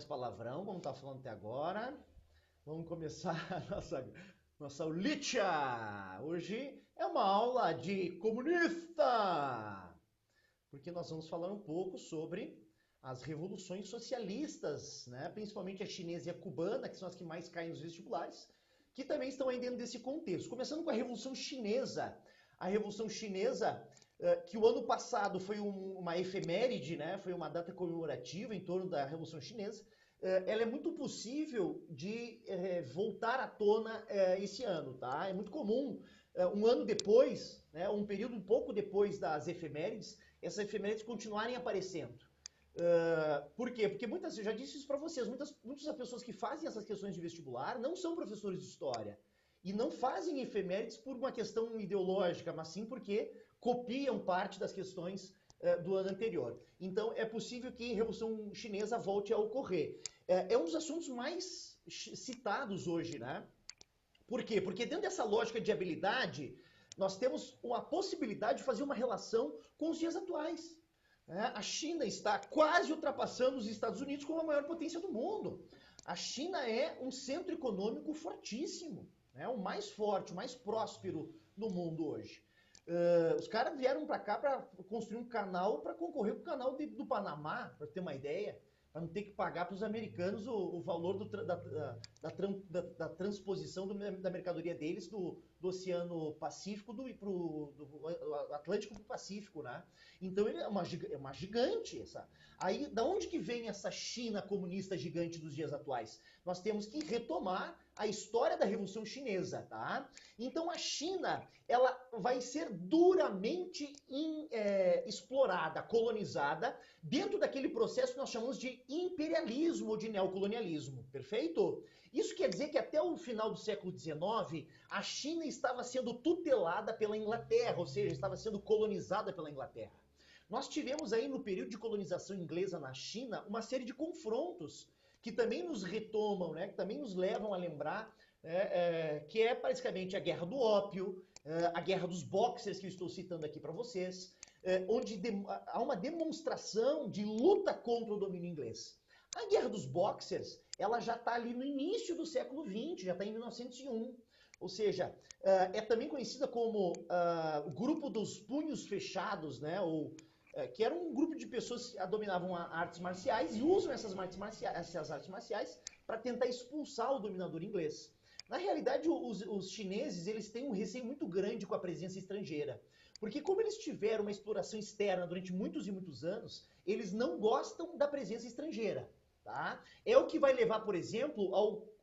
Palavrão, como tá falando até agora. Vamos começar a nossa aulitia. Hoje é uma aula de comunista, porque nós vamos falar um pouco sobre as revoluções socialistas, né? Principalmente a chinesa e a cubana, que são as que mais caem nos vestibulares, que também estão aí dentro desse contexto. Começando com a Revolução Chinesa. A Revolução Chinesa, que o ano passado foi uma efeméride, né? Foi uma data comemorativa em torno da Revolução Chinesa. Ela é muito possível de voltar à tona esse ano, tá? É muito comum, um ano depois, né, um período um pouco depois das efemérides, essas efemérides continuarem aparecendo. Por quê? Porque muitas, eu já disse isso para vocês, muitas das pessoas que fazem essas questões de vestibular não são professores de história. E não fazem efemérides por uma questão ideológica, mas sim porque copiam parte das questões do ano anterior. Então, é possível que a Revolução Chinesa volte a ocorrer. É um dos assuntos mais citados hoje, né? Por quê? Porque dentro dessa lógica de habilidade, nós temos a possibilidade de fazer uma relação com os dias atuais. A China está quase ultrapassando os Estados Unidos como a maior potência do mundo. A China é um centro econômico fortíssimo, né? O mais forte, o mais próspero do mundo hoje. Os caras vieram para cá para construir um canal para concorrer com o canal do Panamá, para ter uma ideia, para não ter que pagar para os americanos o valor da transposição da mercadoria deles do Oceano Pacífico do Atlântico para o Pacífico, né? Então ele é uma gigante essa. Aí, da onde que vem essa China comunista gigante dos dias atuais? Nós temos que retomar a história da Revolução Chinesa, tá? Então a China, ela vai ser duramente explorada, colonizada, dentro daquele processo que nós chamamos de imperialismo ou de neocolonialismo, perfeito? Isso quer dizer que até o final do século XIX, a China estava sendo tutelada pela Inglaterra, ou seja, estava sendo colonizada pela Inglaterra. Nós tivemos aí no período de colonização inglesa na China uma série de confrontos que também nos retomam, né, que também nos levam a lembrar, que é basicamente a Guerra do Ópio, a Guerra dos Boxers, que eu estou citando aqui para vocês, onde há uma demonstração de luta contra o domínio inglês. A Guerra dos Boxers, ela já está ali no início do século XX, já está em 1901. Ou seja, é também conhecida como o grupo dos punhos fechados, né? Ou que era um grupo de pessoas que dominavam artes marciais e usam essas artes marciais para tentar expulsar o dominador inglês. Na realidade, os chineses eles têm um receio muito grande com a presença estrangeira, porque como eles tiveram uma exploração externa durante muitos e muitos anos, eles não gostam da presença estrangeira. Tá? É o que vai levar, por exemplo,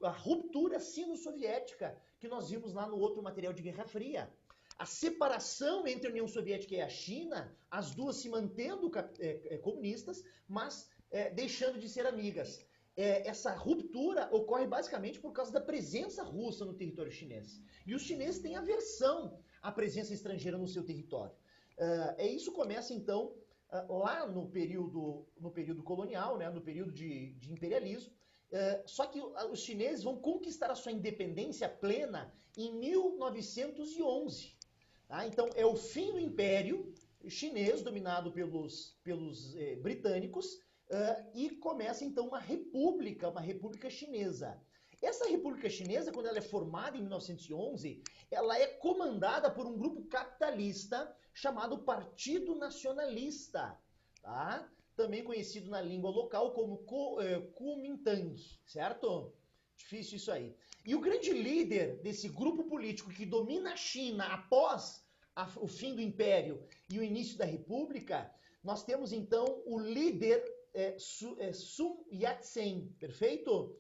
à ruptura sino-soviética que nós vimos lá no outro material de Guerra Fria. A separação entre a União Soviética e a China, as duas se mantendo comunistas, mas deixando de ser amigas. Essa ruptura ocorre basicamente por causa da presença russa no território chinês. E os chineses têm aversão à presença estrangeira no seu território. Isso começa, então, lá no período colonial, né, no período de imperialismo. Só que os chineses vão conquistar a sua independência plena em 1911. Tá? Então, é o fim do Império Chinês, dominado pelos britânicos, e começa, então, uma república chinesa. Essa República Chinesa, quando ela é formada em 1911, ela é comandada por um grupo capitalista chamado Partido Nacionalista, tá? Também conhecido na língua local como Kuomintang, certo? Difícil isso aí. E o grande líder desse grupo político que domina a China após o fim do Império e o início da República, nós temos então o líder Sun Yat-sen, perfeito?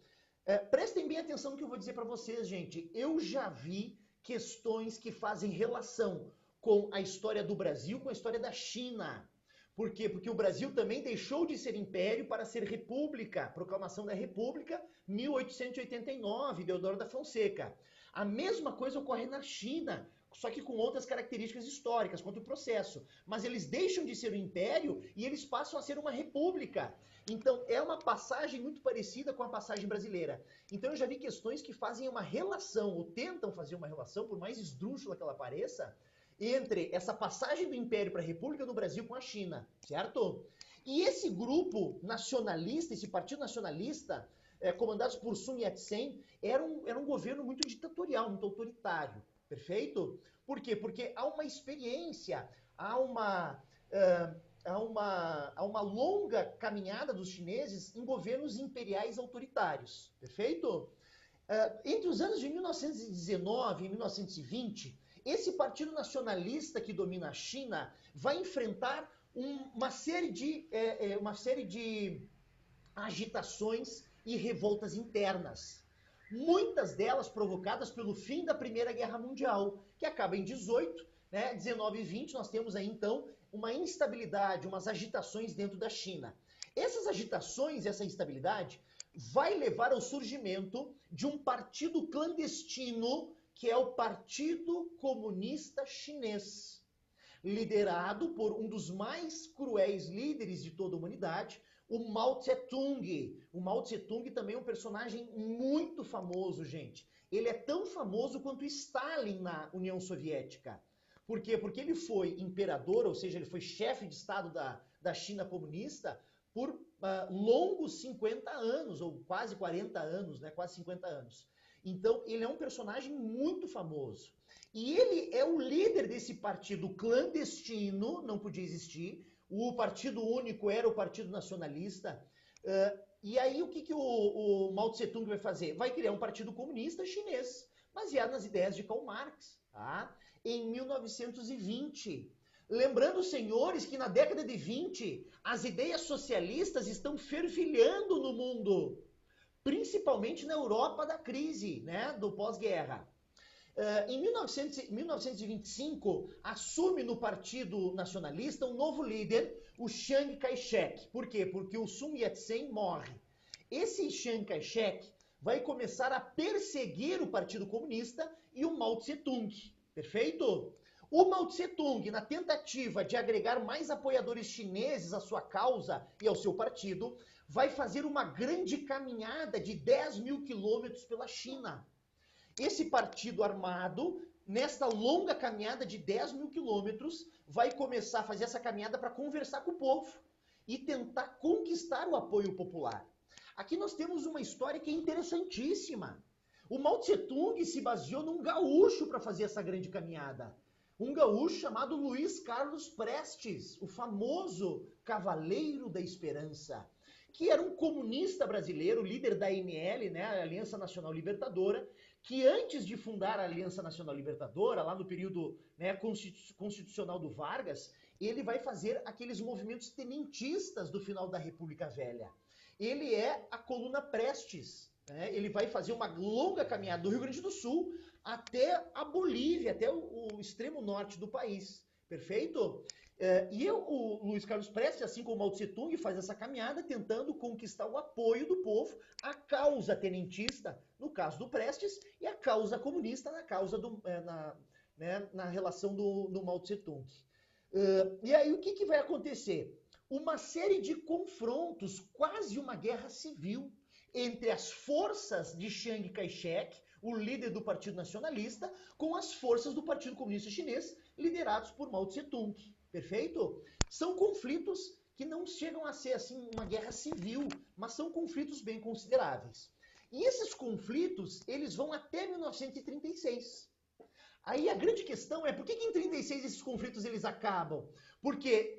Prestem bem atenção no que eu vou dizer para vocês, gente. Eu já vi questões que fazem relação com a história do Brasil, com a história da China. Por quê? Porque o Brasil também deixou de ser império para ser república. Proclamação da República, 1889, Deodoro da Fonseca. A mesma coisa ocorre na China, só que com outras características históricas, quanto o processo. Mas eles deixam de ser um império e eles passam a ser uma república. Então, é uma passagem muito parecida com a passagem brasileira. Então, eu já vi questões que fazem uma relação, ou tentam fazer uma relação, por mais esdrúxula que ela pareça, entre essa passagem do Império para a República no Brasil com a China, certo? E esse grupo nacionalista, esse partido nacionalista, comandados por Sun Yat-sen, era um governo muito ditatorial, muito autoritário, perfeito? Por quê? Porque há uma experiência, há uma longa caminhada dos chineses em governos imperiais autoritários, perfeito? Entre os anos de 1919 e 1920, esse partido nacionalista que domina a China vai enfrentar uma série de agitações e revoltas internas. Muitas delas provocadas pelo fim da Primeira Guerra Mundial, que acaba em 18, né, 19 e 20, nós temos aí então uma instabilidade, umas agitações dentro da China. Essas agitações, essa instabilidade, vai levar ao surgimento de um partido clandestino, que é o Partido Comunista Chinês, liderado por um dos mais cruéis líderes de toda a humanidade, o Mao Tse-tung. O Mao Tse-tung também é um personagem muito famoso, gente. Ele é tão famoso quanto Stalin na União Soviética. Por quê? Porque ele foi imperador, ou seja, ele foi chefe de Estado da China comunista por longos 50 anos, ou quase 40 anos, né? Quase 50 anos. Então, ele é um personagem muito famoso. E ele é o líder desse partido clandestino, não podia existir. O partido único era o Partido Nacionalista. E aí, o que o Mao Tse-tung vai fazer? Vai criar um partido comunista chinês, baseado nas ideias de Karl Marx, tá? Em 1920. Lembrando, senhores, que na década de 20, as ideias socialistas estão fervilhando no mundo, principalmente na Europa da crise, né, do pós-guerra. Em 1925, assume no Partido Nacionalista um novo líder, o Chiang Kai-shek. Por quê? Porque o Sun Yat-sen morre. Esse Chiang Kai-shek vai começar a perseguir o Partido Comunista e o Mao Tse-tung. Perfeito? O Mao Tse-tung, na tentativa de agregar mais apoiadores chineses à sua causa e ao seu partido, vai fazer uma grande caminhada de 10 mil quilômetros pela China. Esse partido armado, nesta longa caminhada de 10 mil quilômetros, vai começar a fazer essa caminhada para conversar com o povo e tentar conquistar o apoio popular. Aqui nós temos uma história que é interessantíssima. O Mao Tse-tung se baseou num gaúcho para fazer essa grande caminhada. Um gaúcho chamado Luiz Carlos Prestes, o famoso Cavaleiro da Esperança, que era um comunista brasileiro, líder da ANL, né, a Aliança Nacional Libertadora, que antes de fundar a Aliança Nacional Libertadora, lá no período, né, constitucional do Vargas, ele vai fazer aqueles movimentos tenentistas do final da República Velha. Ele é a coluna Prestes, né? Ele vai fazer uma longa caminhada do Rio Grande do Sul até a Bolívia, até o extremo norte do país. Perfeito? O Luiz Carlos Prestes, assim como o Mao Tse-tung, faz essa caminhada tentando conquistar o apoio do povo à causa tenentista, no caso do Prestes, e a causa comunista na relação do Mao Tse-tung. E aí o que vai acontecer? Uma série de confrontos, quase uma guerra civil, entre as forças de Chiang Kai-shek, o líder do Partido Nacionalista, com as forças do Partido Comunista Chinês, liderados por Mao Tse-tung. Perfeito? São conflitos que não chegam a ser assim uma guerra civil, mas são conflitos bem consideráveis. E esses conflitos, eles vão até 1936. Aí a grande questão é por que em 36 esses conflitos eles acabam? Porque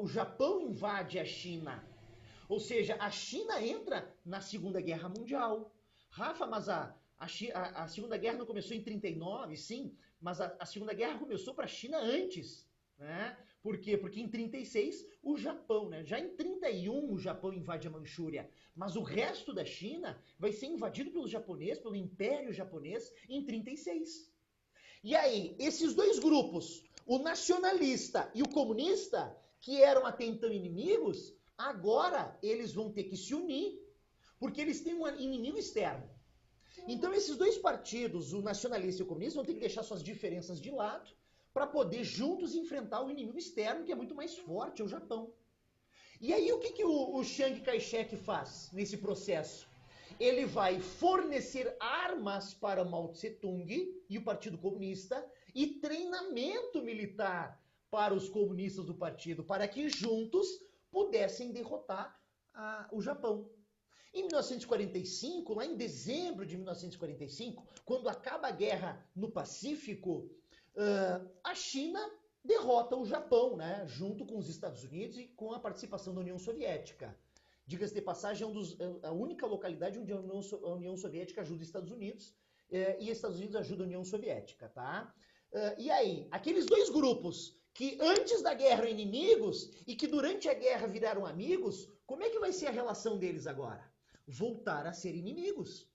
o Japão invade a China. Ou seja, a China entra na Segunda Guerra Mundial. Rafa, mas a Segunda Guerra não começou em 39, sim, mas a Segunda Guerra começou para a China antes, né? Por quê? Porque em 36 o Japão, né? Já em 31 o Japão invade a Manchúria, mas o resto da China vai ser invadido pelos japoneses, pelo Império Japonês, em 36. E aí, esses dois grupos, o nacionalista e o comunista, que eram até então inimigos, agora eles vão ter que se unir, porque eles têm um inimigo externo. Então esses dois partidos, o nacionalista e o comunista, vão ter que deixar suas diferenças de lado para poder juntos enfrentar o inimigo externo, que é muito mais forte, é o Japão. E aí o que o Chiang Kai-shek faz nesse processo? Ele vai fornecer armas para Mao Tse-tung e o Partido Comunista e treinamento militar para os comunistas do partido, para que juntos pudessem derrotar o Japão. Em 1945, lá em dezembro de 1945, quando acaba a guerra no Pacífico, a China derrota o Japão, né, junto com os Estados Unidos e com a participação da União Soviética. Diga-se de passagem, a única localidade onde a União Soviética ajuda os Estados Unidos e os Estados Unidos ajudam a União Soviética, tá? E aí, aqueles dois grupos que antes da guerra eram inimigos e que durante a guerra viraram amigos, como é que vai ser a relação deles agora? Voltar a ser inimigos.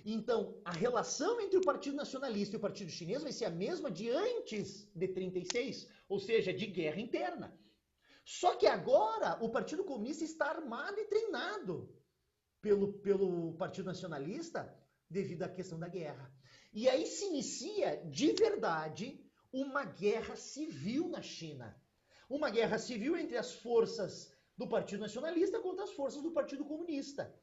Então, a relação entre o Partido Nacionalista e o Partido Chinês vai ser a mesma de antes de 36, ou seja, de guerra interna. Só que agora o Partido Comunista está armado e treinado pelo Partido Nacionalista devido à questão da guerra. E aí se inicia, de verdade, uma guerra civil na China. Uma guerra civil entre as forças do Partido Nacionalista contra as forças do Partido Comunista.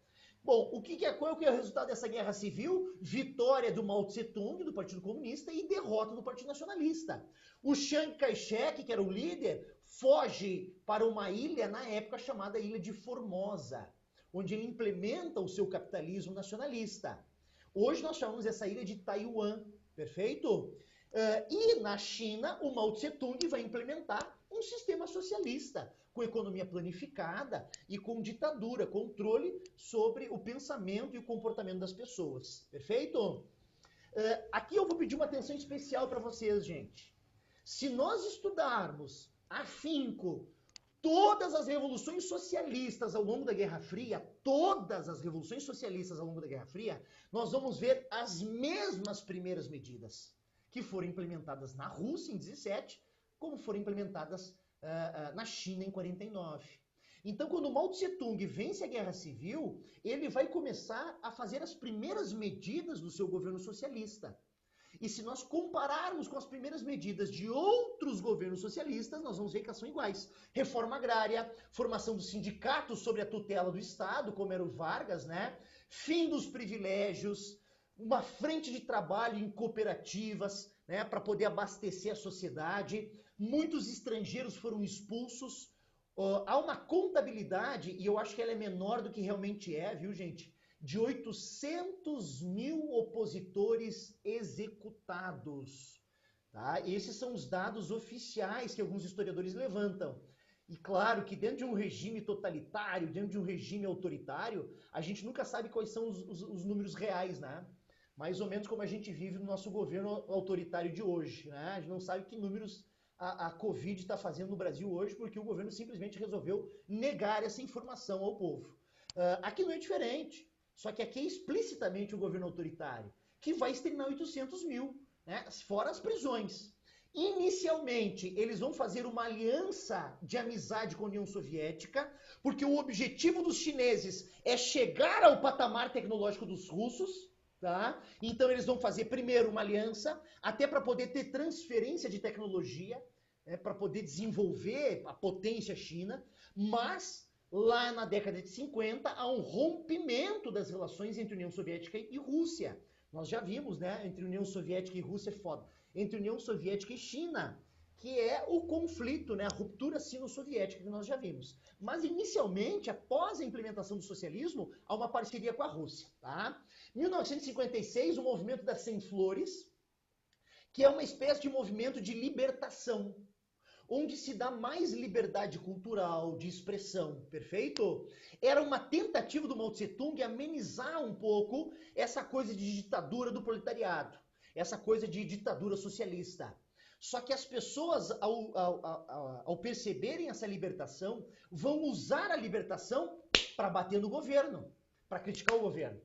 Bom, qual é o resultado dessa guerra civil? Vitória do Mao Tse-tung, do Partido Comunista, e derrota do Partido Nacionalista. O Chiang Kai-shek, que era o líder, foge para uma ilha, na época chamada Ilha de Formosa, onde ele implementa o seu capitalismo nacionalista. Hoje nós chamamos essa ilha de Taiwan, perfeito? E na China, o Mao Tse-tung vai implementar um sistema socialista, com economia planificada e com ditadura, controle sobre o pensamento e o comportamento das pessoas, perfeito? Aqui eu vou pedir uma atenção especial para vocês, gente. Se nós estudarmos afinco todas as revoluções socialistas ao longo da Guerra Fria, nós vamos ver as mesmas primeiras medidas que foram implementadas na Rússia em 17, como foram implementadas na China em 49. Então, quando Mao Tse-tung vence a Guerra Civil, ele vai começar a fazer as primeiras medidas do seu governo socialista. E se nós compararmos com as primeiras medidas de outros governos socialistas, nós vamos ver que elas são iguais. Reforma agrária, formação dos sindicatos sob a tutela do Estado, como era o Vargas, né? Fim dos privilégios, uma frente de trabalho em cooperativas, né, para poder abastecer a sociedade. Muitos estrangeiros foram expulsos. Há uma contabilidade, e eu acho que ela é menor do que realmente é, viu, gente? De 800 mil opositores executados. Tá? Esses são os dados oficiais que alguns historiadores levantam. E claro que dentro de um regime totalitário, dentro de um regime autoritário, a gente nunca sabe quais são os números reais, né? Mais ou menos como a gente vive no nosso governo autoritário de hoje, né? A gente não sabe que números a Covid está fazendo no Brasil hoje, porque o governo simplesmente resolveu negar essa informação ao povo. Aqui não é diferente. Só que aqui é explicitamente um governo autoritário, que vai exterminar 800 mil, né? Fora as prisões. Inicialmente, eles vão fazer uma aliança de amizade com a União Soviética, porque o objetivo dos chineses é chegar ao patamar tecnológico dos russos, tá? Então eles vão fazer primeiro uma aliança, até para poder ter transferência de tecnologia, para poder desenvolver a potência China, mas lá na década de 50, há um rompimento das relações entre União Soviética e Rússia. Nós já vimos, né? Entre União Soviética e Rússia é foda. Entre União Soviética e China, que é o conflito, né? A ruptura sino-soviética que nós já vimos. Mas, inicialmente, após a implementação do socialismo, há uma parceria com a Rússia, tá? Em 1956, o movimento das 100 Flores, que é uma espécie de movimento de libertação, onde se dá mais liberdade cultural, de expressão, perfeito? Era uma tentativa do Mao Tse-tung amenizar um pouco essa coisa de ditadura do proletariado, essa coisa de ditadura socialista. Só que as pessoas, ao perceberem essa libertação, vão usar a libertação para bater no governo, para criticar o governo.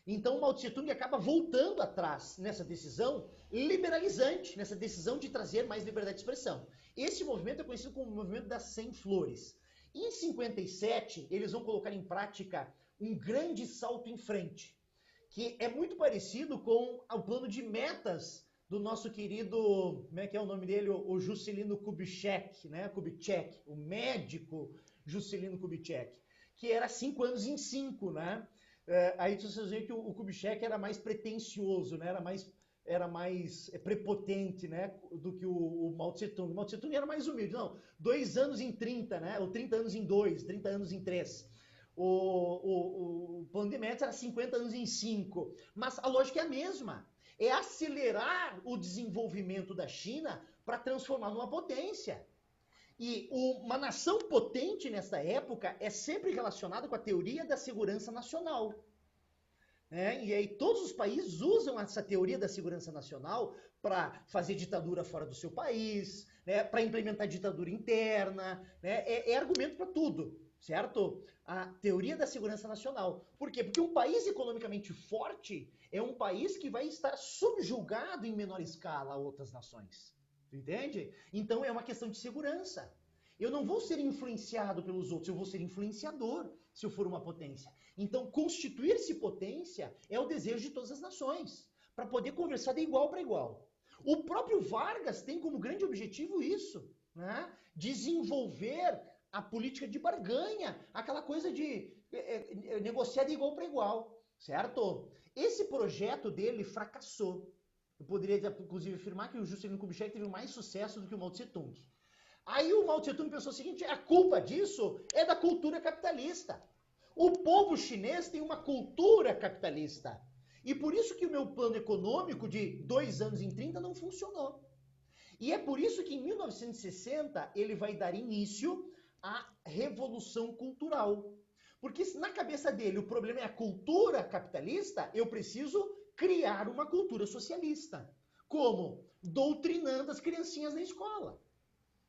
Então, Mao Tse-tung acaba voltando atrás nessa decisão liberalizante, nessa decisão de trazer mais liberdade de expressão. Esse movimento é conhecido como o movimento das 100 Flores. Em 57, eles vão colocar em prática um grande salto em frente, que é muito parecido com o plano de metas do nosso querido, como é que é o nome dele? O Juscelino Kubitschek, né? Kubitschek, o médico Juscelino Kubitschek, que era 5 anos em 5, né? Aí vocês veem que o Kubitschek era mais pretensioso, né? Era mais era mais prepotente, né, do que o Mao Tse-Tung. O Mao Tse-Tung era mais humilde. Não, 2 anos em 30, né, ou 30 anos em 2, 30 anos em 3. O plano de metas era 50 anos em 5. Mas a lógica é a mesma. É acelerar o desenvolvimento da China para transformar numa potência. E uma nação potente nessa época é sempre relacionada com a teoria da segurança nacional. E aí todos os países usam essa teoria da segurança nacional para fazer ditadura fora do seu país, né, para implementar ditadura interna, né, é argumento para tudo, certo? A teoria da segurança nacional. Por quê? Porque um país economicamente forte é um país que vai estar subjugado em menor escala a outras nações. Entende? Então é uma questão de segurança. Eu não vou ser influenciado pelos outros, eu vou ser influenciador se eu for uma potência. Então, constituir-se potência é o desejo de todas as nações, para poder conversar de igual para igual. O próprio Vargas tem como grande objetivo isso, né? Desenvolver a política de barganha, aquela coisa de negociar de igual para igual, certo? Esse projeto dele fracassou. Eu poderia, inclusive, afirmar que o Juscelino Kubitschek teve mais sucesso do que o Mao Tse-Tung. Aí o Mao Tse-Tung pensou o seguinte, a culpa disso é da cultura capitalista. O povo chinês tem uma cultura capitalista. E por isso que o meu plano econômico de 2 anos em 30 não funcionou. E é por isso que em 1960 ele vai dar início à Revolução Cultural. Porque se na cabeça dele o problema é a cultura capitalista, eu preciso criar uma cultura socialista. Como? Doutrinando as criancinhas na escola.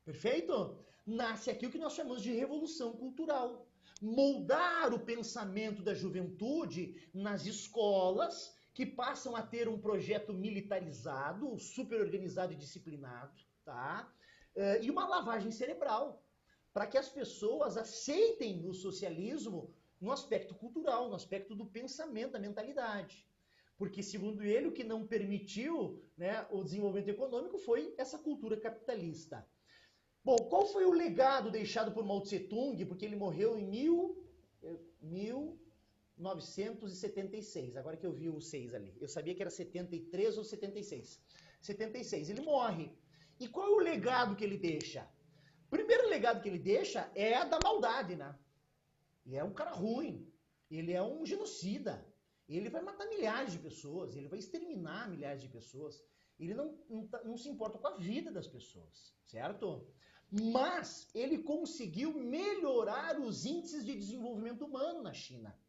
Perfeito? Nasce aqui o que nós chamamos de Revolução Cultural. Moldar o pensamento da juventude nas escolas, que passam a ter um projeto militarizado, super organizado e disciplinado, tá? E uma lavagem cerebral, para que as pessoas aceitem o socialismo no aspecto cultural, no aspecto do pensamento, da mentalidade. Porque, segundo ele, o que não permitiu, né, o desenvolvimento econômico foi essa cultura capitalista. Bom, qual foi o legado deixado por Mao Tse-Tung? Porque ele morreu em 1976. Agora que eu vi o 6 ali. Eu sabia que era 73 ou 76. 76. Ele morre. E qual é o legado que ele deixa? O primeiro legado que ele deixa é a da maldade, né? Ele é um cara ruim. Ele é um genocida. Ele vai matar milhares de pessoas. Ele vai exterminar milhares de pessoas. Ele não se importa com a vida das pessoas, certo? Mas ele conseguiu melhorar os índices de desenvolvimento humano na China.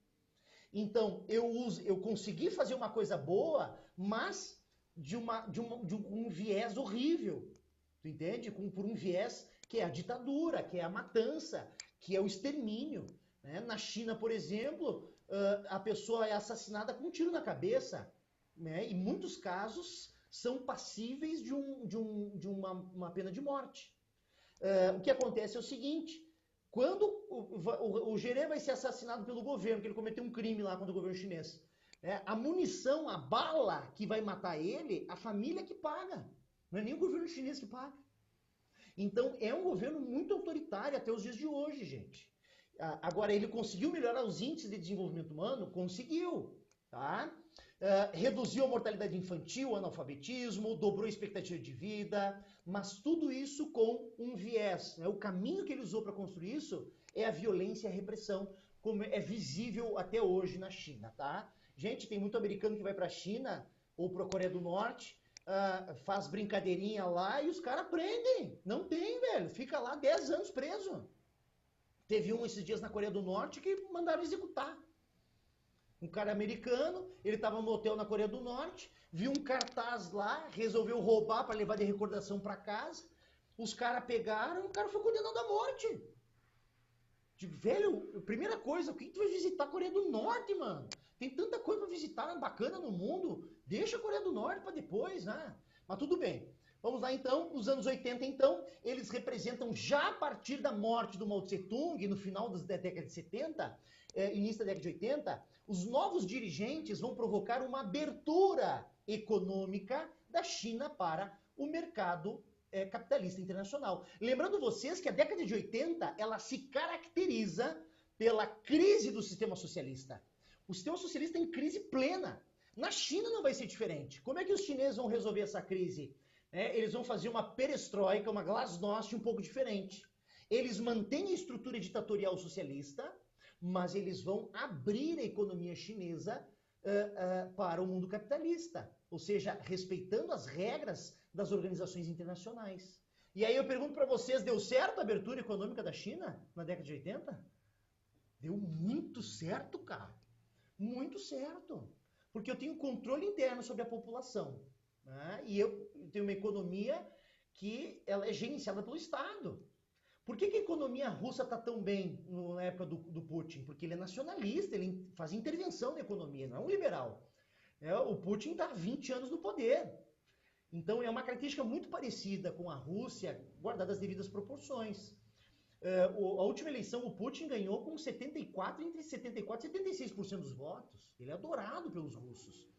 Então, eu consegui fazer uma coisa boa, mas de um viés horrível. Tu entende? Por um viés que é a ditadura, que é a matança, que é o extermínio. Né? Na China, por exemplo, a pessoa é assassinada com um tiro na cabeça. Né? Em muitos casos, são passíveis de uma pena de morte. O que acontece é o seguinte, quando o gerê vai ser assassinado pelo governo, que ele cometeu um crime lá contra o governo chinês, né, a munição, a bala que vai matar ele, a família que paga, não é nem o governo chinês que paga. Então é um governo muito autoritário até os dias de hoje, gente. Agora, ele conseguiu melhorar os índices de desenvolvimento humano? Conseguiu, tá? Reduziu a mortalidade infantil, o analfabetismo, dobrou a expectativa de vida, mas tudo isso com um viés. Né? O caminho que ele usou para construir isso é a violência e a repressão, como é visível até hoje na China, tá? Gente, tem muito americano que vai para a China ou para a Coreia do Norte, faz brincadeirinha lá e os caras prendem. Não tem, velho. Fica lá 10 anos preso. Teve um esses dias na Coreia do Norte que mandaram executar. Um cara americano, ele estava no hotel na Coreia do Norte, viu um cartaz lá, resolveu roubar para levar de recordação para casa. Os caras pegaram e o cara foi condenado à morte. Digo, velho, primeira coisa, por que tu vai visitar a Coreia do Norte, mano? Tem tanta coisa para visitar bacana no mundo. Deixa a Coreia do Norte para depois, né? Mas tudo bem. Vamos lá então, os anos 80 então, eles representam já a partir da morte do Mao Tse-Tung, no final da década de 70, início da década de 80, os novos dirigentes vão provocar uma abertura econômica da China para o mercado capitalista internacional. Lembrando vocês que a década de 80, ela se caracteriza pela crise do sistema socialista. O sistema socialista é em crise plena. Na China não vai ser diferente. Como é que os chineses vão resolver essa crise? Eles vão fazer uma perestroika, uma glasnost um pouco diferente. Eles mantêm a estrutura ditatorial socialista, mas eles vão abrir a economia chinesa para o mundo capitalista, ou seja, respeitando as regras das organizações internacionais. E aí eu pergunto para vocês, deu certo a abertura econômica da China na década de 80? Deu muito certo, cara. Muito certo. Porque eu tenho controle interno sobre a população. Né? E eu tenho uma economia que ela é gerenciada pelo Estado. Por que a economia russa está tão bem na época do Putin? Porque ele é nacionalista, ele faz intervenção na economia, não é um liberal. O Putin está há 20 anos no poder. Então é uma característica muito parecida com a Rússia, guardadas as devidas proporções. A última eleição o Putin ganhou com entre 74% e 76% dos votos. Ele é adorado pelos russos.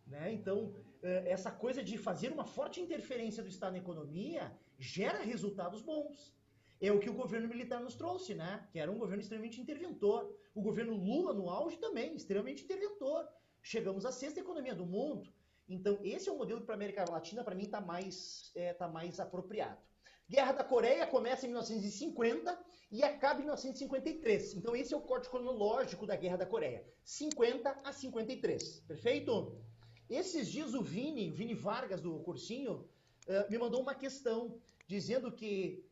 Né? Então, essa coisa de fazer uma forte interferência do Estado na economia gera resultados bons. É o que o governo militar nos trouxe, né? Que era um governo extremamente interventor. O governo Lula, no auge, também, extremamente interventor. Chegamos à sexta economia do mundo. Então, esse é um modelo que para a América Latina, para mim, está mais apropriado. Guerra da Coreia começa em 1950 e acaba em 1953. Então, esse é o corte cronológico da Guerra da Coreia. 50 a 53. Perfeito? Esses dias o Vini Vargas, do cursinho, me mandou uma questão dizendo que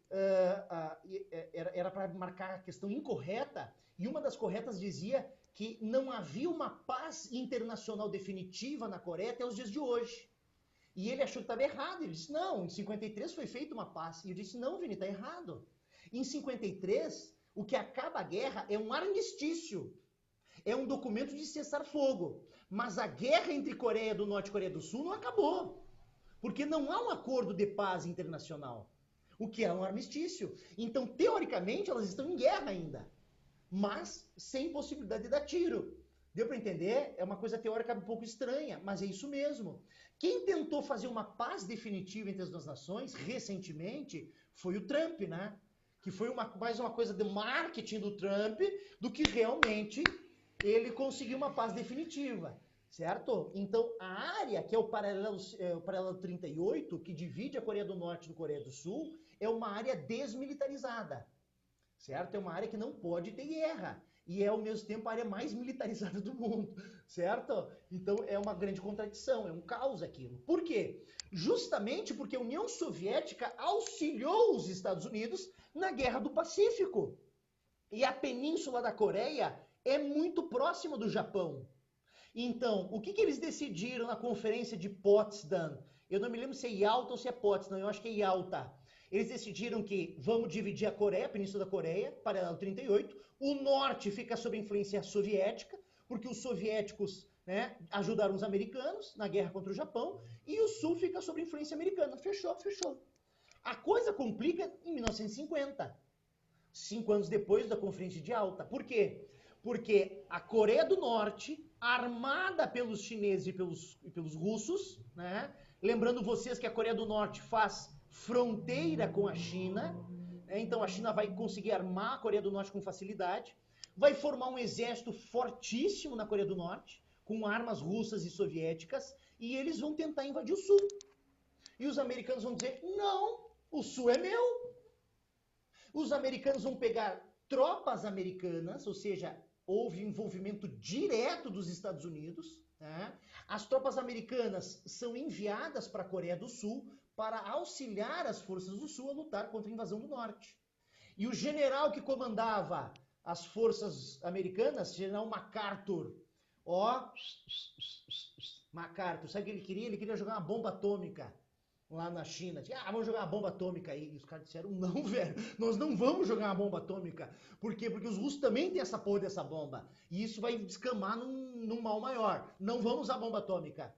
era para marcar a questão incorreta, e uma das corretas dizia que não havia uma paz internacional definitiva na Coreia até os dias de hoje. E ele achou que estava errado. Ele disse, não, em 53 foi feita uma paz. E eu disse, não, Vini, está errado. Em 53, o que acaba a guerra é um armistício. É um documento de cessar-fogo. Mas a guerra entre Coreia do Norte e Coreia do Sul não acabou. Porque não há um acordo de paz internacional. O que é um armistício. Então, teoricamente, elas estão em guerra ainda. Mas sem possibilidade de dar tiro. Deu para entender? É uma coisa teórica um pouco estranha, mas é isso mesmo. Quem tentou fazer uma paz definitiva entre as duas nações, recentemente, foi o Trump, né? Que foi mais uma coisa de marketing do Trump do que realmente ele conseguiu uma paz definitiva, certo? Então, a área, que é o paralelo 38, que divide a Coreia do Norte da Coreia do Sul, é uma área desmilitarizada, certo? É uma área que não pode ter guerra. E é, ao mesmo tempo, a área mais militarizada do mundo, certo? Então, é uma grande contradição, é um caos aquilo. Por quê? Justamente porque a União Soviética auxiliou os Estados Unidos na Guerra do Pacífico. E a Península da Coreia é muito próxima do Japão. Então, o que eles decidiram na Conferência de Potsdam? Eu não me lembro se é Yalta ou se é Potsdam, eu acho que é Yalta. Eles decidiram que vamos dividir a Coreia, a Península da Coreia, paralelo 38. O norte fica sob influência soviética, porque os soviéticos, né, ajudaram os americanos na guerra contra o Japão, e o sul fica sob influência americana. Fechou. A coisa complica em 1950, 5 anos depois da Conferência de Yalta. Por quê? Porque a Coreia do Norte, armada pelos chineses e pelos russos, né? Lembrando vocês que a Coreia do Norte faz fronteira com a China, né? Então a China vai conseguir armar a Coreia do Norte com facilidade, vai formar um exército fortíssimo na Coreia do Norte, com armas russas e soviéticas, e eles vão tentar invadir o Sul. E os americanos vão dizer, não, o Sul é meu. Os americanos vão pegar tropas americanas, ou seja, houve envolvimento direto dos Estados Unidos. Né? As tropas americanas são enviadas para a Coreia do Sul para auxiliar as forças do Sul a lutar contra a invasão do Norte. E o general que comandava as forças americanas, general MacArthur, MacArthur, sabe o que ele queria? Ele queria jogar uma bomba atômica lá na China. Vamos jogar uma bomba atômica aí. E os caras disseram, não, velho, nós não vamos jogar uma bomba atômica. Por quê? Porque os russos também têm essa porra dessa bomba. E isso vai descamar num mal maior. Não vamos usar bomba atômica.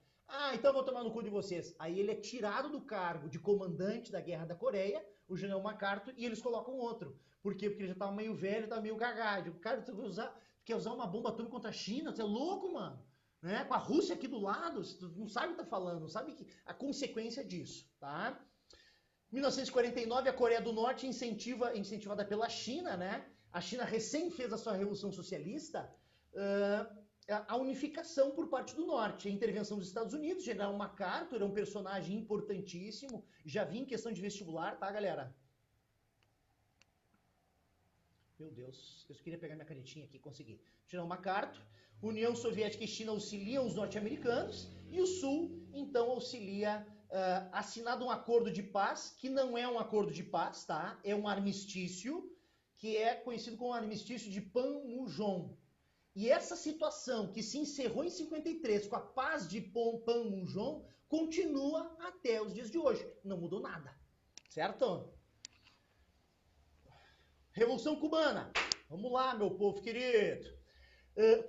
Então eu vou tomar no cu de vocês. Aí ele é tirado do cargo de comandante da Guerra da Coreia, o general MacArthur, e eles colocam outro. Por quê? Porque ele já estava meio velho, estava meio gagado. O cara quer usar uma bomba atômica contra a China? Você é louco, mano? Né? Com a Rússia aqui do lado, tu não sabe o que está falando, não sabe a consequência disso, tá? 1949, a Coreia do Norte incentivada pela China, né? A China recém fez a sua revolução socialista, a unificação por parte do norte, a intervenção dos Estados Unidos. General MacArthur é um personagem importantíssimo, já vi em questão de vestibular, tá, galera? Meu Deus, eu queria pegar minha canetinha aqui, consegui. General MacArthur, União Soviética e China auxiliam os norte-americanos e o Sul, então, auxilia, assinado um acordo de paz, que não é um acordo de paz, tá? É um armistício, que é conhecido como armistício de Panmunjom. E essa situação, que se encerrou em 53 com a paz de Panmunjom, continua até os dias de hoje. Não mudou nada, certo? Revolução Cubana. Vamos lá, meu povo querido.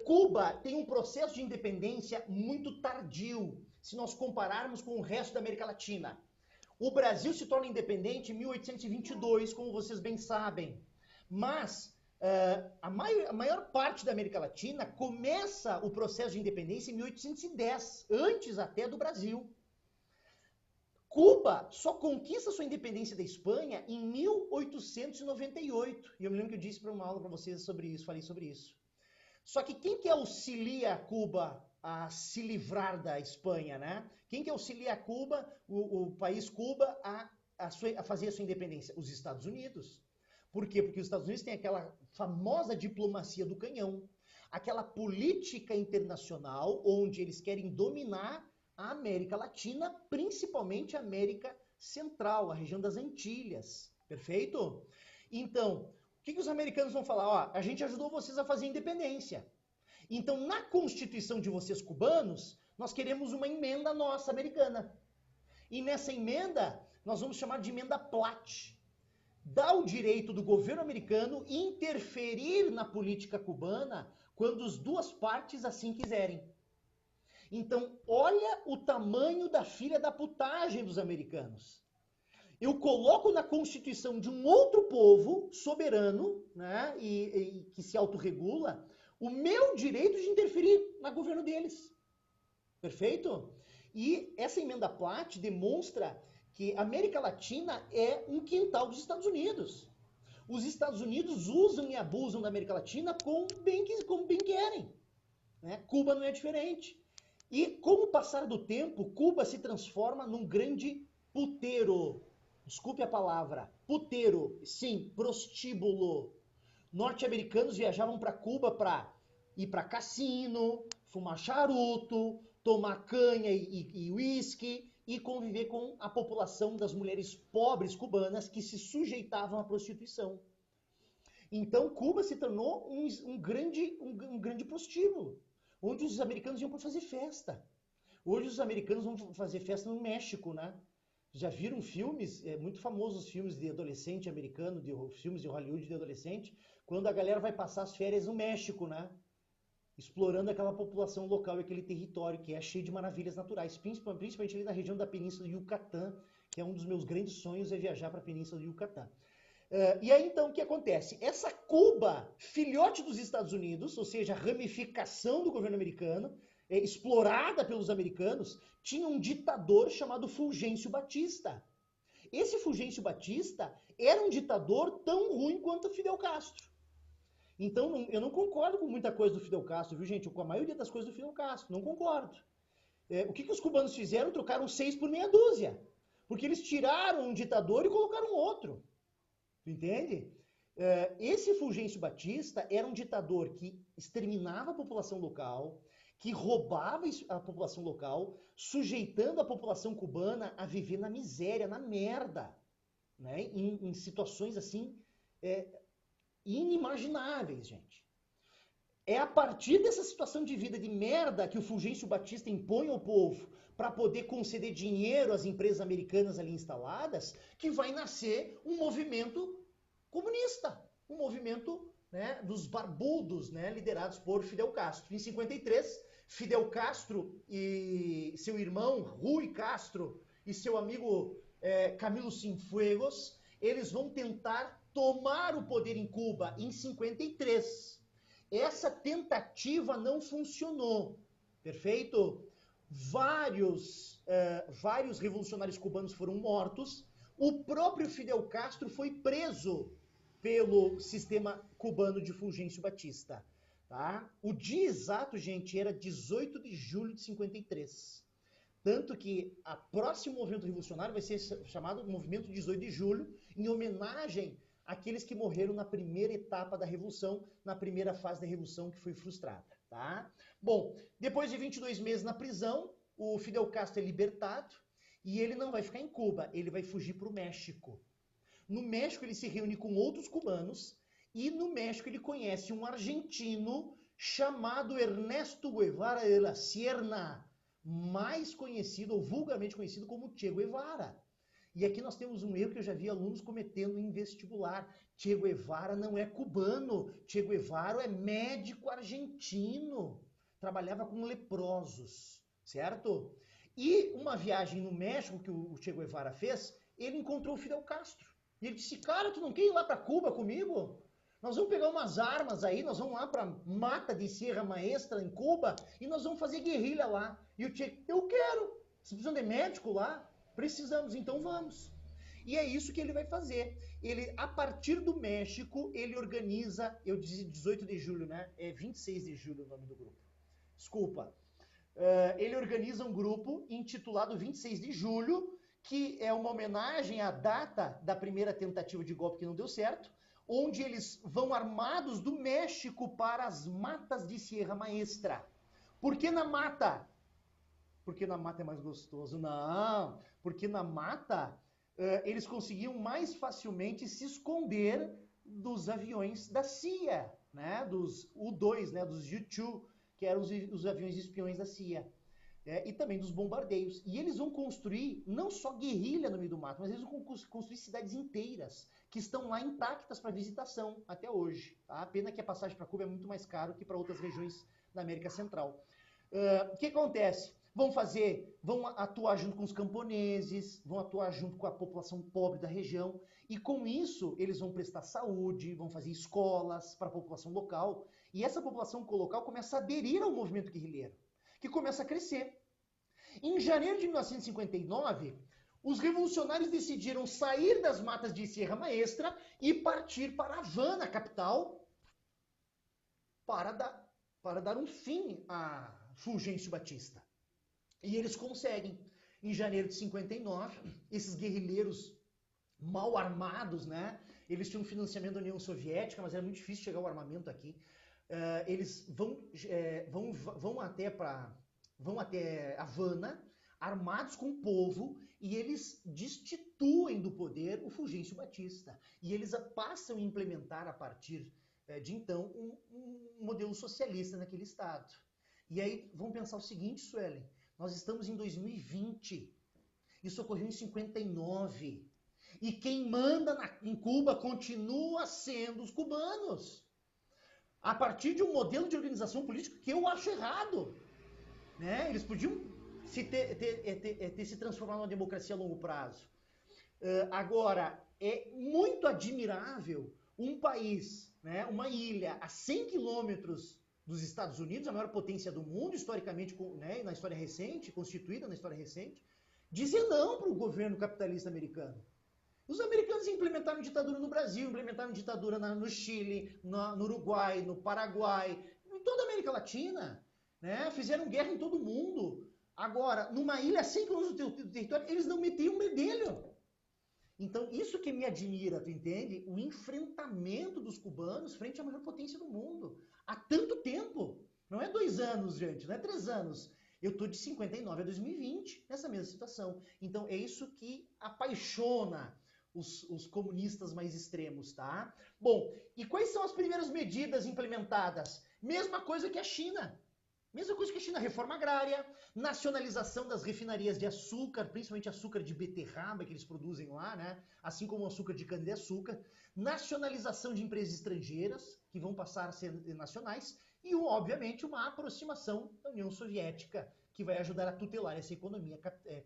Cuba tem um processo de independência muito tardio, se nós compararmos com o resto da América Latina. O Brasil se torna independente em 1822, como vocês bem sabem. Mas a maior parte da América Latina começa o processo de independência em 1810, antes até do Brasil. Cuba só conquista sua independência da Espanha em 1898. E eu me lembro que eu disse para uma aula para vocês sobre isso, falei sobre isso. Só que quem que auxilia Cuba a se livrar da Espanha, né? Quem que auxilia Cuba, o país Cuba, a fazer a sua independência? Os Estados Unidos. Por quê? Porque os Estados Unidos têm aquela famosa diplomacia do canhão, aquela política internacional onde eles querem dominar a América Latina, principalmente a América Central, a região das Antilhas. Perfeito? Então, o que os americanos vão falar? Ó, a gente ajudou vocês a fazer a independência. Então, na Constituição de vocês cubanos, nós queremos uma emenda nossa, americana. E nessa emenda, nós vamos chamar de emenda Platt. Dá o direito do governo americano interferir na política cubana quando as duas partes assim quiserem. Então, olha o tamanho da filha da putagem dos americanos. Eu coloco na Constituição de um outro povo soberano, né, e que se autorregula, o meu direito de interferir no governo deles. Perfeito? E essa emenda Platt demonstra que a América Latina é um quintal dos Estados Unidos. Os Estados Unidos usam e abusam da América Latina como bem querem. Né? Cuba não é diferente. E com o passar do tempo, Cuba se transforma num grande puteiro. Desculpe a palavra. Puteiro. Sim, prostíbulo. Norte-americanos viajavam para Cuba para ir para cassino, fumar charuto, tomar canha e uísque e conviver com a população das mulheres pobres cubanas que se sujeitavam à prostituição. Então, Cuba se tornou um grande prostíbulo, onde os americanos iam para fazer festa. Hoje os americanos vão fazer festa no México, né? Já viram filmes, muito famosos filmes de adolescente americano, filmes de Hollywood de adolescente, quando a galera vai passar as férias no México, né? Explorando aquela população local e aquele território que é cheio de maravilhas naturais, principalmente ali na região da Península do Yucatán, que é um dos meus grandes sonhos, é viajar para a Península do Yucatán. E aí, então, o que acontece? Essa Cuba, filhote dos Estados Unidos, ou seja, ramificação do governo americano, explorada pelos americanos, tinha um ditador chamado Fulgêncio Batista. Esse Fulgêncio Batista era um ditador tão ruim quanto Fidel Castro. Então, eu não concordo com muita coisa do Fidel Castro, viu, gente? Com a maioria das coisas do Fidel Castro, não concordo. O que os cubanos fizeram? Trocaram 6 por meia dúzia. Porque eles tiraram um ditador e colocaram outro. Entende? Esse Fulgêncio Batista era um ditador que exterminava a população local, que roubava a população local, sujeitando a população cubana a viver na miséria, na merda, né? Em situações assim inimagináveis, gente. É a partir dessa situação de vida de merda que o Fulgêncio Batista impõe ao povo para poder conceder dinheiro às empresas americanas ali instaladas, que vai nascer um movimento comunista, um movimento, né, dos barbudos, né, liderados por Fidel Castro. Em 53, Fidel Castro e seu irmão Rui Castro e seu amigo Camilo Cienfuegos, eles vão tentar tomar o poder em Cuba em 53. Essa tentativa não funcionou, perfeito? Vários revolucionários cubanos foram mortos. O próprio Fidel Castro foi preso pelo sistema cubano de Fulgêncio Batista. Tá? O dia exato, gente, era 18 de julho de 53. Tanto que a próximo movimento revolucionário vai ser chamado Movimento 18 de Julho, em homenagem àqueles que morreram na primeira etapa da Revolução, na primeira fase da Revolução que foi frustrada. Tá? Bom, depois de 22 meses na prisão, o Fidel Castro é libertado e ele não vai ficar em Cuba, ele vai fugir para o México. No México ele se reúne com outros cubanos e no México ele conhece um argentino chamado Ernesto Guevara de la Serna, mais conhecido ou vulgarmente conhecido como Che Guevara. E aqui nós temos um erro que eu já vi alunos cometendo em vestibular. Che Guevara não é cubano, Che Guevara é médico argentino, trabalhava com leprosos, certo? E uma viagem no México que o Che Guevara fez, ele encontrou o Fidel Castro. E ele disse, cara, tu não quer ir lá para Cuba comigo? Nós vamos pegar umas armas aí, nós vamos lá para Mata de Sierra Maestra, em Cuba, e nós vamos fazer guerrilha lá. E o Che, eu quero. Vocês precisam de médico lá? Precisamos, então vamos. E é isso que ele vai fazer. Ele, a partir do México, ele organiza, eu disse 18 de julho, né? É 26 de julho o nome do grupo. Desculpa. Ele organiza um grupo intitulado 26 de julho, que é uma homenagem à data da primeira tentativa de golpe que não deu certo, onde eles vão armados do México para as matas de Sierra Maestra. Por que na mata? Porque na mata é mais gostoso. Não, porque na mata eles conseguiam mais facilmente se esconder dos aviões da CIA, né? Dos U-2, né? Dos U-2, que eram os aviões espiões da CIA. E também dos bombardeios. E eles vão construir não só guerrilha no meio do mato, mas eles vão construir cidades inteiras que estão lá intactas para visitação até hoje. Tá? A pena que a passagem para Cuba é muito mais caro que para outras regiões da América Central. O que acontece? Vão atuar junto com os camponeses, vão atuar junto com a população pobre da região, e com isso eles vão prestar saúde, vão fazer escolas para a população local, e essa população local começa a aderir ao movimento guerrilheiro, que começa a crescer. Em janeiro de 1959, os revolucionários decidiram sair das matas de Sierra Maestra e partir para Havana, capital, para dar um fim a Fulgêncio Batista. E eles conseguem. Em janeiro de 59, esses guerrilheiros mal armados, né? Eles tinham financiamento da União Soviética, mas era muito difícil chegar o armamento aqui. Eles vão até Havana, armados com o povo, e eles destituem do poder o Fulgêncio Batista. E eles passam a implementar, a partir de então, um modelo socialista naquele estado. E aí vão pensar o seguinte, Suelen, nós estamos em 2020, isso ocorreu em 59, e quem manda em Cuba continua sendo os cubanos, a partir de um modelo de organização política que eu acho errado. Né? Eles podiam ter se transformado numa democracia a longo prazo. Agora, é muito admirável um país, né, uma ilha a 100 quilômetros dos Estados Unidos, a maior potência do mundo, historicamente, né, na história recente, constituída na história recente, dizer não para o governo capitalista americano. Os americanos implementaram ditadura no Brasil, implementaram ditadura no Chile, no Uruguai, no Paraguai, em toda a América Latina. Né? Fizeram guerra em todo mundo. Agora, numa ilha a 100 quilômetros do território, eles não metiam um bedelho. Então, isso que me admira, tu entende? O enfrentamento dos cubanos frente à maior potência do mundo. Há tanto tempo. Não é 2 anos, gente, não é 3 anos. Eu estou de 59 a 2020 nessa mesma situação. Então, é isso que apaixona os comunistas mais extremos, tá? Bom, e quais são as primeiras medidas implementadas? Mesma coisa que a China. Mesma coisa que a China, reforma agrária, nacionalização das refinarias de açúcar, principalmente açúcar de beterraba que eles produzem lá, né? Assim como o açúcar de cana-de-açúcar, nacionalização de empresas estrangeiras, que vão passar a ser nacionais, e, obviamente, uma aproximação da União Soviética, que vai ajudar a tutelar essa economia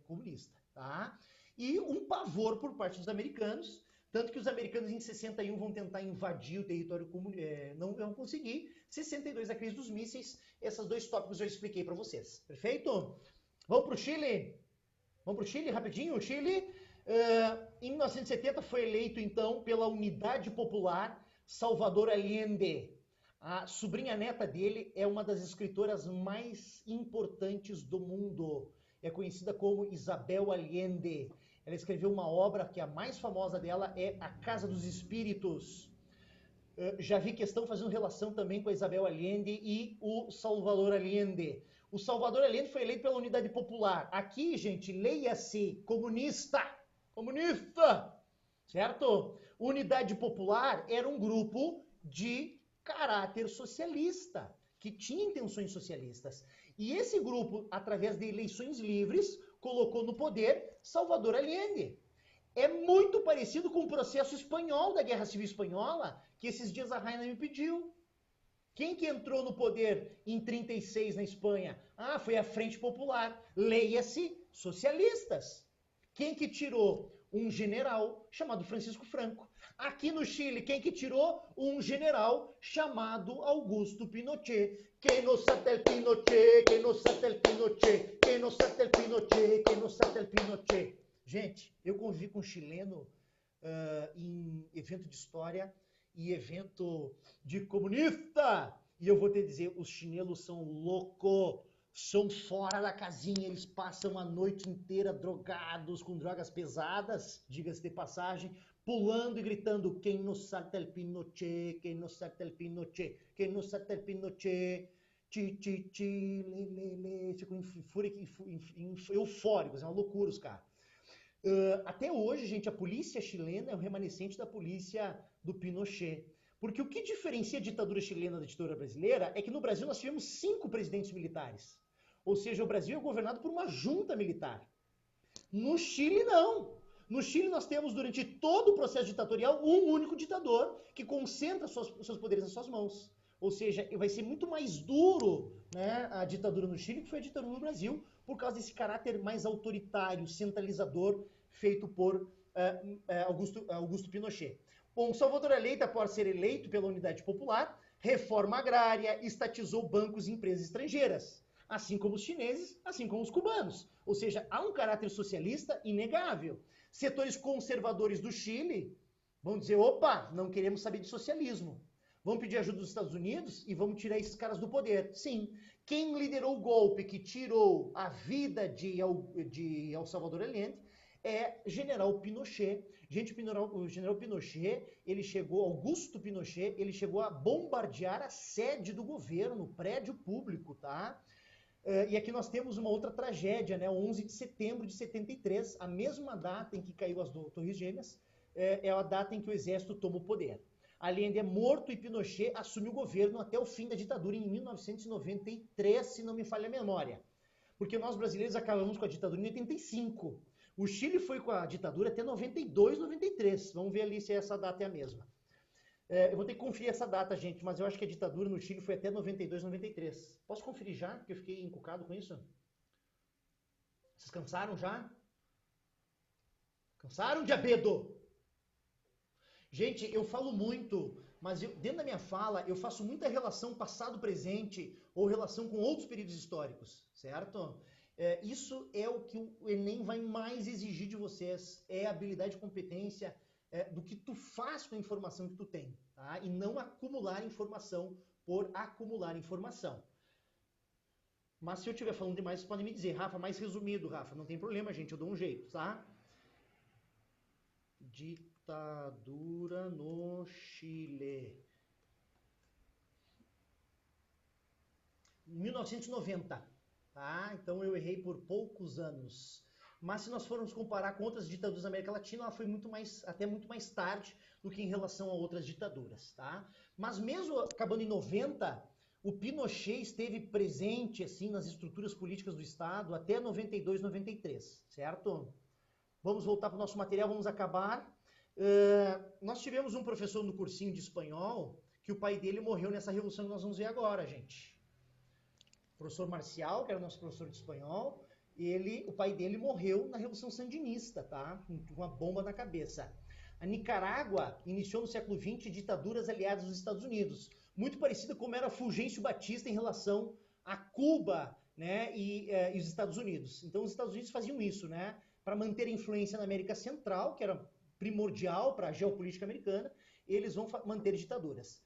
comunista, tá? E um pavor por parte dos americanos, tanto que os americanos em 61 vão tentar invadir o território comunista, não vão conseguir. 62, a crise dos mísseis. Esses 2 tópicos eu expliquei para vocês. Perfeito? Vamos para o Chile? Vamos para o Chile rapidinho? O Chile, em 1970, foi eleito, então, pela Unidade Popular Salvador Allende. A sobrinha neta dele é uma das escritoras mais importantes do mundo. É conhecida como Isabel Allende. Ela escreveu uma obra que a mais famosa dela é A Casa dos Espíritos. Já vi questão fazendo relação também com a Isabel Allende e o Salvador Allende. O Salvador Allende foi eleito pela Unidade Popular. Aqui, gente, leia-se comunista. Comunista! Certo? Unidade Popular era um grupo de caráter socialista, que tinha intenções socialistas. E esse grupo, através de eleições livres, colocou no poder Salvador Allende. É muito parecido com o processo espanhol da Guerra Civil Espanhola, que esses dias a Raina me pediu. Quem que entrou no poder em 36 na Espanha? Ah, foi a Frente Popular. Leia-se socialistas. Quem que tirou? Um general chamado Francisco Franco. Aqui no Chile, quem que tirou? Um general chamado Augusto Pinochet. Quem não sabe el Pinochet, quem não sabe el Pinochet, quem não sabe el Pinochet, quem não sabe el Pinochet. Gente, eu convivi com um chileno em evento de história e evento de comunista. E eu vou te dizer, os chinelos são loucos, são fora da casinha, eles passam a noite inteira drogados, com drogas pesadas, diga-se de passagem, pulando e gritando, quem não sabe el Pinochet, quem não sabe el Pinochet, quem não sabe el Pinochet, ti, lê, ficam eufóricos, é uma loucura os caras. Até hoje, gente, a polícia chilena é o remanescente da polícia do Pinochet. Porque o que diferencia a ditadura chilena da ditadura brasileira é que no Brasil nós tivemos 5 presidentes militares. Ou seja, o Brasil é governado por uma junta militar. No Chile, não. No Chile nós temos, durante todo o processo ditatorial, um único ditador que concentra seus poderes nas suas mãos. Ou seja, vai ser muito mais duro, né, a ditadura no Chile que foi a ditadura no Brasil, por causa desse caráter mais autoritário, centralizador, feito por Augusto Pinochet. Bom, Salvador Allende, após ser eleito pela Unidade Popular, reforma agrária, estatizou bancos e empresas estrangeiras, assim como os chineses, assim como os cubanos. Ou seja, há um caráter socialista inegável. Setores conservadores do Chile vão dizer, opa, não queremos saber de socialismo. Vamos pedir ajuda dos Estados Unidos e vamos tirar esses caras do poder. Sim. Quem liderou o golpe que tirou a vida de Salvador Allende é General Pinochet. Gente, o General Pinochet, Augusto Pinochet, ele chegou a bombardear a sede do governo, o prédio público, tá? E aqui nós temos uma outra tragédia, né? 11 de setembro de 73, a mesma data em que caiu as Torres Gêmeas, é a data em que o exército toma o poder. Allende é morto e Pinochet assume o governo até o fim da ditadura em 1993, se não me falha a memória. Porque nós brasileiros acabamos com a ditadura em 85. O Chile foi com a ditadura até 92, 93. Vamos ver ali se essa data é a mesma. Eu vou ter que conferir essa data, gente, mas eu acho que a ditadura no Chile foi até 92, 93. Posso conferir já? Porque eu fiquei encucado com isso. Vocês cansaram já? Cansaram, diabedo? Gente, eu falo muito, mas dentro da minha fala eu faço muita relação passado-presente ou relação com outros períodos históricos, certo? Isso é o que o Enem vai mais exigir de vocês, é a habilidade e competência do que tu faz com a informação que tu tem, tá? E não acumular informação por acumular informação. Mas se eu estiver falando demais, vocês podem me dizer, Rafa, mais resumido, Rafa, não tem problema, gente, eu dou um jeito, tá? Ditadura no Chile. 1990, tá? Então eu errei por poucos anos. Mas se nós formos comparar com outras ditaduras da América Latina, ela foi até muito mais tarde do que em relação a outras ditaduras, tá? Mas mesmo acabando em 90, o Pinochet esteve presente assim nas estruturas políticas do Estado até 92, 93, certo? Vamos voltar para o nosso material, vamos acabar. Nós tivemos um professor no cursinho de espanhol que o pai dele morreu nessa revolução que nós vamos ver agora, gente. O professor Marcial, que era o nosso professor de espanhol, o pai dele morreu na Revolução Sandinista, tá? Com uma bomba na cabeça. A Nicarágua iniciou no século XX ditaduras aliadas dos Estados Unidos, muito parecida como era Fulgêncio Batista em relação a Cuba, né, e os Estados Unidos. Então os Estados Unidos faziam isso, né, para manter a influência na América Central, que era primordial para a geopolítica americana, eles vão manter ditaduras.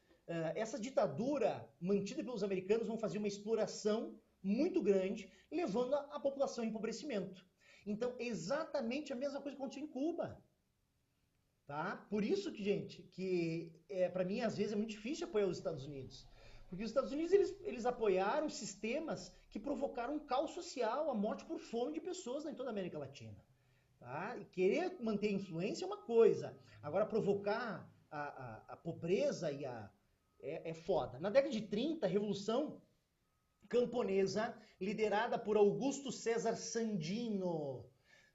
essa ditadura mantida pelos americanos vão fazer uma exploração muito grande, levando a população ao empobrecimento. Então, exatamente a mesma coisa que aconteceu em Cuba. Tá? Por isso que, gente, para mim, às vezes, é muito difícil apoiar os Estados Unidos. Porque os Estados Unidos, eles apoiaram sistemas que provocaram um caos social, a morte por fome de pessoas em toda a América Latina. Tá? E querer manter influência é uma coisa. Agora, provocar a pobreza é foda. Na década de 30, a Revolução Camponesa, liderada por Augusto César Sandino.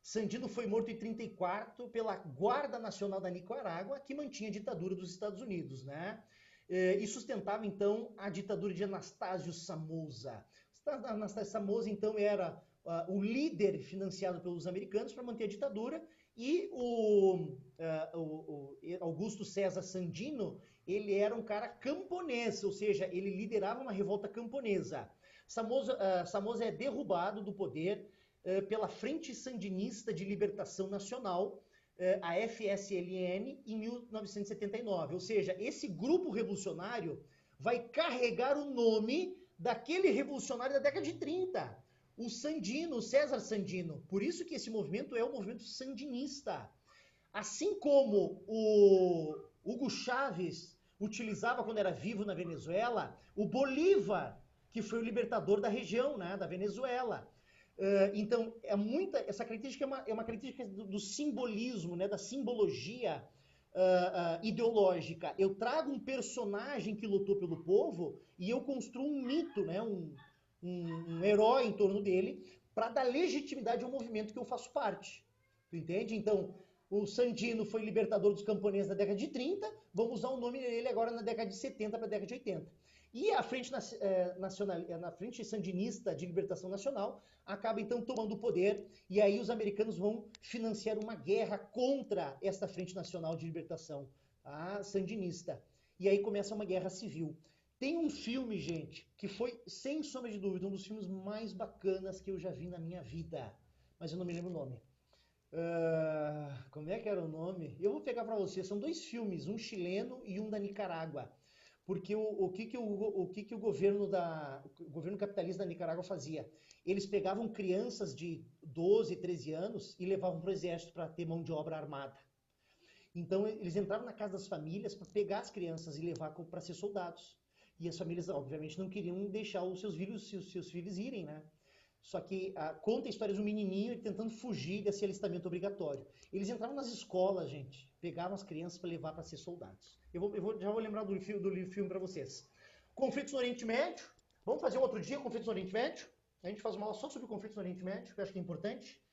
Sandino foi morto em 34 pela Guarda Nacional da Nicarágua, que mantinha a ditadura dos Estados Unidos, né? E sustentava, então, a ditadura de Anastácio Somoza. Anastácio Somoza, então, era o líder financiado pelos americanos para manter a ditadura, e o Augusto César Sandino, ele era um cara camponês, ou seja, ele liderava uma revolta camponesa. Somoza é derrubado do poder pela Frente Sandinista de Libertação Nacional, a FSLN, em 1979. Ou seja, esse grupo revolucionário vai carregar o nome daquele revolucionário da década de 30, o Sandino, o César Sandino. Por isso que esse movimento é o movimento sandinista. Assim como o Hugo Chávez utilizava quando era vivo na Venezuela, o Bolívar, que foi o libertador da região, né, da Venezuela. Então, essa característica é uma característica do simbolismo, né, da simbologia ideológica. Eu trago um personagem que lutou pelo povo e eu construo um mito, né, um herói em torno dele, para dar legitimidade ao movimento que eu faço parte. Tu entende? Então, o Sandino foi libertador dos camponeses na década de 30, vamos usar o nome dele agora na década de 70 para a década de 80. E a Frente Sandinista de Libertação Nacional acaba então tomando o poder, e aí os americanos vão financiar uma guerra contra esta Frente Nacional de Libertação, a sandinista. E aí começa uma guerra civil. Tem um filme, gente, que foi, sem sombra de dúvida, um dos filmes mais bacanas que eu já vi na minha vida, mas eu não me lembro o nome. Como é que era o nome? Eu vou pegar para você. São dois filmes, um chileno e um da Nicarágua. Porque o que o governo capitalista da Nicarágua fazia? Eles pegavam crianças de 12, 13 anos e levavam para o exército para ter mão de obra armada. Então eles entravam na casa das famílias para pegar as crianças e levar para ser soldados. E as famílias, obviamente, não queriam deixar os seus filhos irem, né? Só que conta a história de um menininho tentando fugir desse alistamento obrigatório. Eles entravam nas escolas, gente, pegavam as crianças para levar para ser soldados. Já vou lembrar do filme para vocês. Conflitos no Oriente Médio. Vamos fazer um outro dia conflitos no Oriente Médio? A gente faz uma aula só sobre conflitos no Oriente Médio, que eu acho que é importante.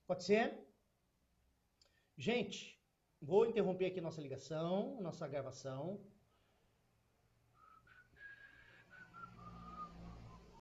Pode ser? Gente, vou interromper aqui nossa ligação, nossa gravação.